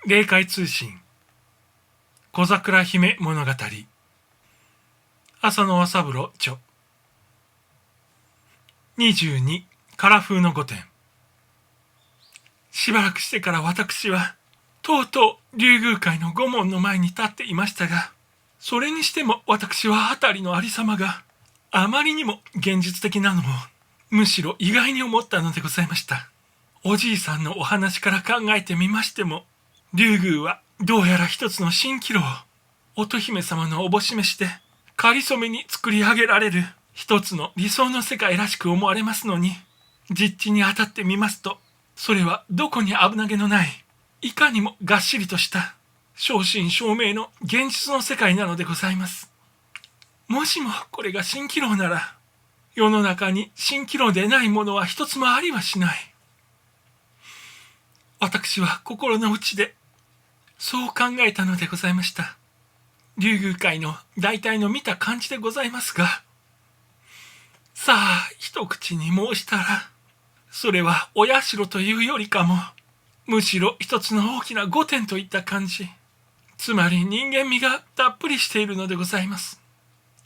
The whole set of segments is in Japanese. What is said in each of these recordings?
霊界通信小桜姫物語浅野和三郎著22唐風の御殿。しばらくしてから私はとうとう竜宮会の御門の前に立っていましたが、それにしても私は辺りのありさまがあまりにも現実的なのをむしろ意外に思ったのでございました。おじいさんのお話から考えてみましても、竜宮はどうやら一つの蜃気楼、乙姫様のおぼしめしでかりそめに作り上げられる一つの理想の世界らしく思われますのに、実地に当たってみますと、それはどこに危なげのない、いかにもがっしりとした正真正銘の現実の世界なのでございます。もしもこれが蜃気楼なら、世の中に蜃気楼でないものは一つもありはしない。私は心の内でそう考えたのでございました。竜宮会の大体の見た感じでございますが、さあ一口に申したら、それはお社というよりかも、むしろ一つの大きな御殿といった感じ。つまり人間味がたっぷりしているのでございます。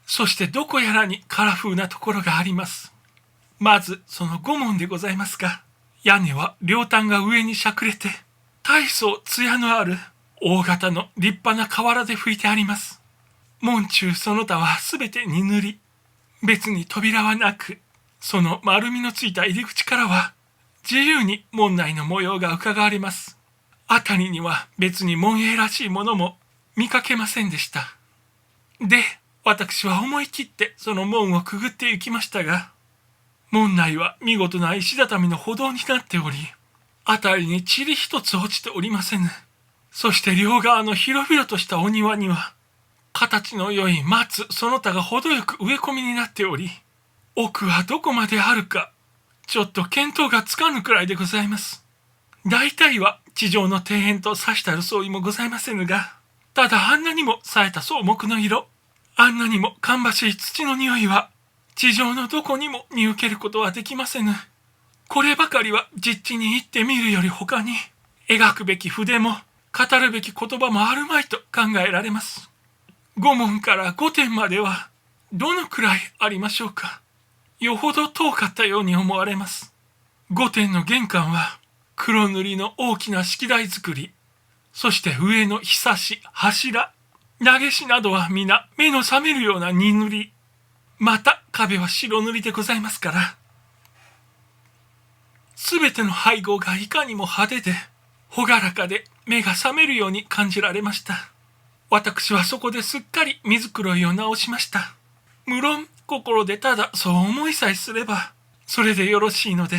そしてどこやらにカラフルなところがあります。まずその御門でございますが、屋根は両端が上にしゃくれて、大層艶のある大型の立派な瓦で拭いてあります。門中その他はすべてに塗り、別に扉はなく、その丸みのついた入り口からは自由に門内の模様が伺われます。あたりには別に門営らしいものも見かけませんでした。で、私は思い切ってその門をくぐって行きましたが、門内は見事な石畳の歩道になっており、あたりに塵一つ落ちておりませぬ。そして両側の広々としたお庭には、形の良い松その他が程よく植え込みになっており、奥はどこまであるか、ちょっと見当がつかぬくらいでございます。大体は地上の庭園と指したる相違もございませぬが、ただあんなにも冴えた草木の色、あんなにも芳しい土の匂いは、地上のどこにも見受けることはできませぬ。こればかりは実地に行ってみるより他に、描くべき筆も語るべき言葉もあるまいと考えられます。御門から御殿まではどのくらいありましょうか。よほど遠かったように思われます。御殿の玄関は黒塗りの大きな式台作り、そして上のひさし、柱、投げしなどは皆目の覚めるような荷塗り、また壁は白塗りでございますから、すべての配合がいかにも派手で朗らかで目が覚めるように感じられました。私はそこですっかり水黒いを直しました。無論心でただそう思いさえすればそれでよろしいので、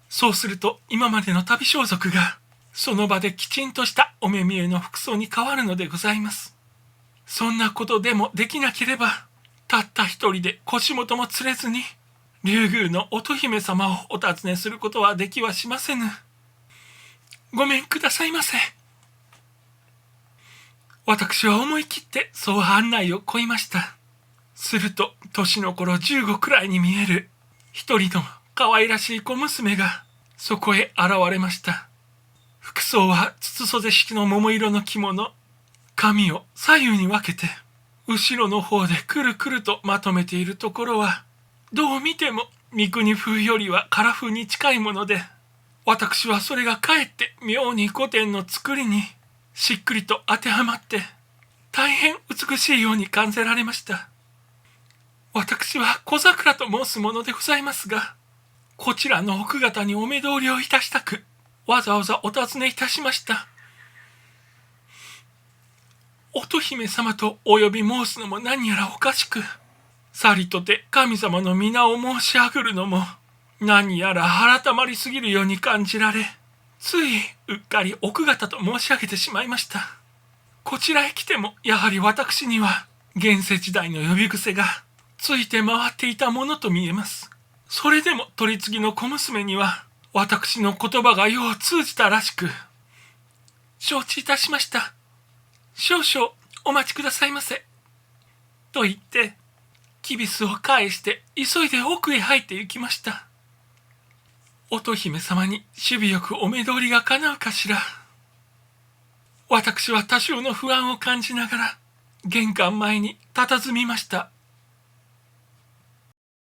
そうすると今までの旅装束がその場できちんとしたお目見えの服装に変わるのでございます。そんなことでもできなければ、たった一人で腰元も連れずに竜宮の乙姫様をお尋ねすることはできはしませぬ。ごめんくださいませ。私は思い切ってそう案内をこいました。すると年の頃15くらいに見える一人の可愛らしい小娘がそこへ現れました。服装は筒袖式の桃色の着物、髪を左右に分けて後ろの方でくるくるとまとめているところは、どう見ても三国風よりは唐風に近いもので、私はそれがかえって妙に御殿の作りにしっくりと当てはまって大変美しいように感じられました。私は小桜と申すものでございますが、こちらの奥方にお目通りをいたしたくわざわざお尋ねいたしました。乙姫様とお呼び申すのも何やらおかしく、さりとて神様の皆を申し上ぐるのも何やら改まりすぎるように感じられ、ついうっかり奥方と申し上げてしまいました。こちらへ来てもやはり私には現世時代の呼び癖がついて回っていたものと見えます。それでも取り次ぎの小娘には私の言葉がよう通じたらしく、承知いたしました。少々お待ちくださいませ。と言って、きびすを返して急いで奥へ入って行きました。乙姫様に首尾よくお目通りが叶うかしら。私は多少の不安を感じながら玄関前に佇みました。